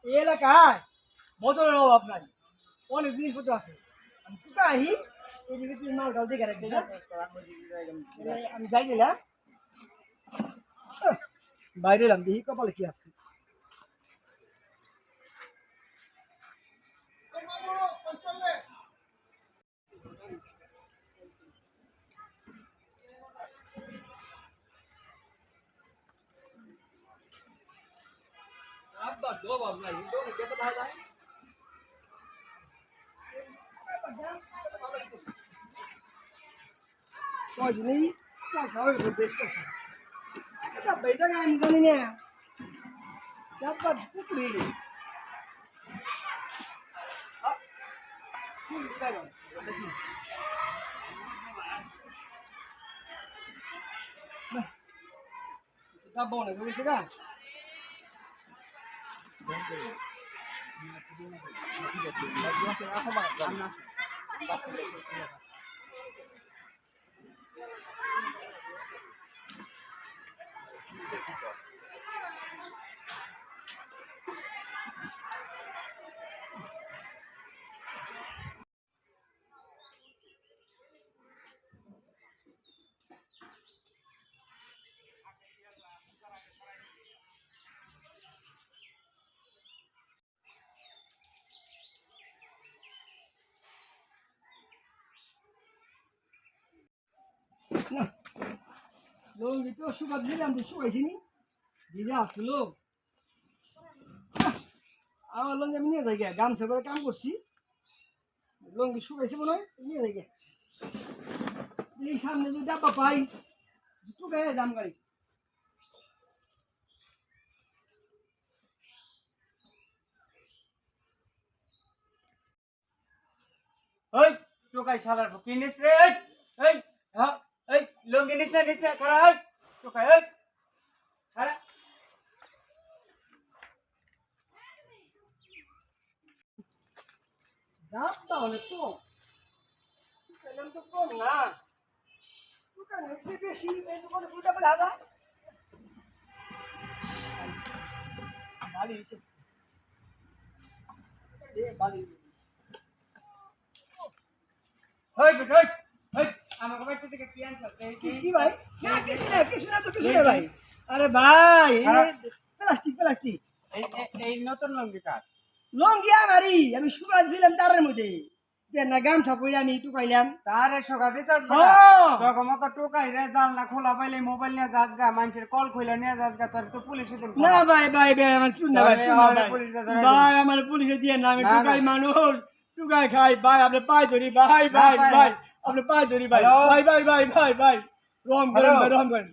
এই এলাকায় বোতলের অভাব নাই, অনেক জিনিসপত্র আছে। আমি কোথায় আহি এদিকে তুই মাল ডাল দেখে রাখবি না? আমি যাই দিলাম বাইরে এলাম, দেখি কপালে কি আছে। কয়জনেই স্বাভাবিক বেশ করছে। এটা বেজা গান জানি না, চারবার পুকুরি যাবো না বুঝেছি না। লঙ্গি তো সুবাদ দিলাম, শুকাইছি নি দিদা আসলো। আমার লঙ্গি আমি নিয়ে যাই গে, গামছা করে কাম করছি, লঙ্গি শুকাইছি মনে হয়, নিয়ে যাই গে। এই সামনে যদি ডাব্বা পাই জুতো গায়ে দাম গাড়ি। ওই টোকাই শালার কি নিস রে? এই হ্যাঁ এই লঙ্গি নিস না করা। ওই টোকাই ওই আরে দামটা অনেক কম, শুকাইলাম তো কম না, দোকানে হচ্ছে বেশি, এই দোকানে উল্টা পাল্টা হাজার বালি হচ্ছে বালি। ওই ওই ওই আমাকে বাইতে থেকে কি আনছস? কি ভাই? না কিছু না তো কিছু না ভাই। আরে ভাই প্লাস্টিক প্লাস্টিক এই নতুন লঙ্গি কাট লঙ্গি আমারই, আমি শুকাই দিলাম তারের মধ্যে যে না গামছা পরে আমি টুকাইলাম। তারে সকা দিছস না তখন মত টোকাই রে জাল না খোলা পাইলে মোবাইল নিয়ে যাস গা, মানুষের কল খুলে নিয়ে যাস গা, তোর তো পুলিশে দেব না ভাই আমার চুন না ভাই, ভাই আমার পুলিশে দিয়ে না, আমি টুকাই মানুষ, টুকাই খাই ভাই, আপনি পাই ধরি ভাই, আপনি পাই ধরি ভাই, ভাই রহম করেন ভাই, রহম করেন।